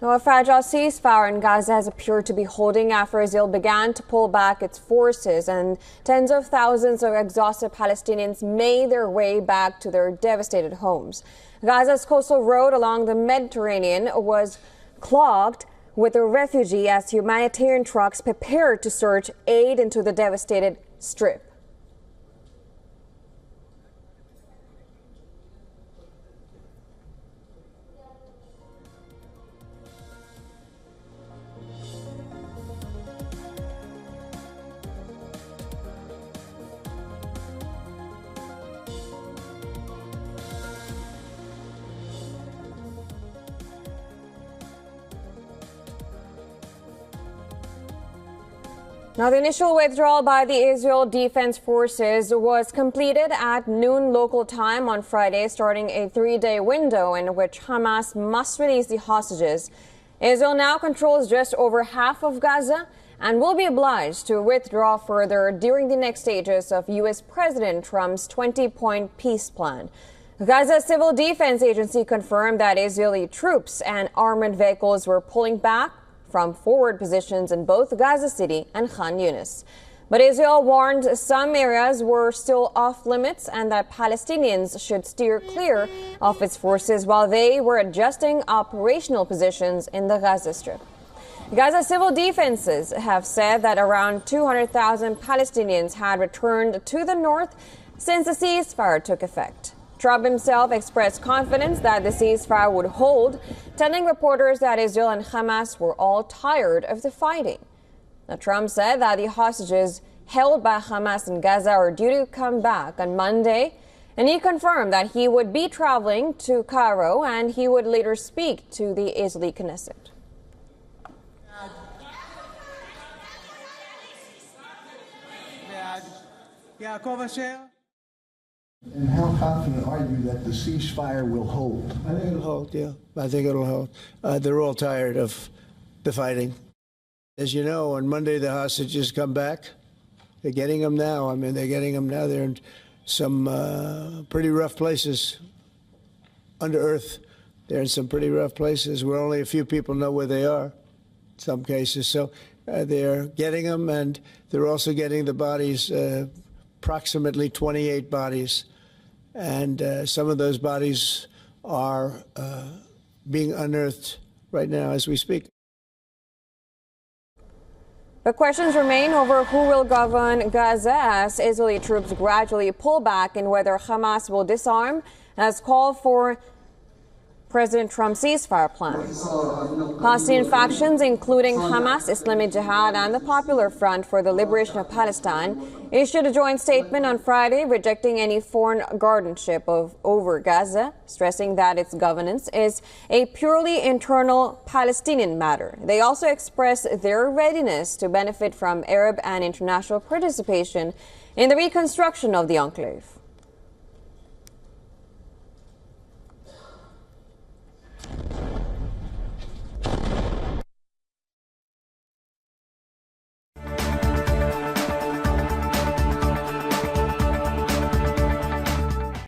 Now, a fragile ceasefire in Gaza has appeared to be holding after Israel began to pull back its forces, and tens of thousands of exhausted Palestinians made their way back to their devastated homes. Gaza's coastal road along the Mediterranean was clogged with the refugee as humanitarian trucks prepared to surge aid into the devastated strip. Now, the initial withdrawal by the Israel Defense Forces was completed at noon local time on Friday, starting a 3-day window in which Hamas must release the hostages. Israel now controls just over half of Gaza and will be obliged to withdraw further during the next stages of U.S. President Trump's 20-point peace plan. Gaza Civil Defense Agency confirmed that Israeli troops and armored vehicles were pulling back from forward positions in both Gaza City and Khan Yunis. But Israel warned some areas were still off limits and that Palestinians should steer clear of its forces while they were adjusting operational positions in the Gaza Strip. Gaza civil defenses have said that around 200,000 Palestinians had returned to the north since the ceasefire took effect. Trump himself expressed confidence that the ceasefire would hold, telling reporters that Israel and Hamas were all tired of the fighting. Now, Trump said that the hostages held by Hamas in Gaza are due to come back on Monday, and he confirmed that he would be traveling to Cairo and he would later speak to the Israeli Knesset. And how confident are you that the ceasefire will hold? I think it'll hold, yeah. I think it'll hold. They're all tired of the fighting. As you know, on Monday, the hostages come back. They're getting them now. I mean, they're getting them now. They're in some pretty rough places under earth. They're in some pretty rough places where only a few people know where they are, in some cases. So they're getting them, and they're also getting the bodies, approximately 28 bodies. And some of those bodies are being unearthed right now as we speak. But questions remain over who will govern Gaza as Israeli troops gradually pull back and whether Hamas will disarm, as called for President Trump's ceasefire plan. Palestinian factions, including Hamas, Islamic Jihad, and the Popular Front for the Liberation of Palestine, issued a joint statement on Friday rejecting any foreign guardianship over Gaza, stressing that its governance is a purely internal Palestinian matter. They also expressed their readiness to benefit from Arab and international participation in the reconstruction of the enclave.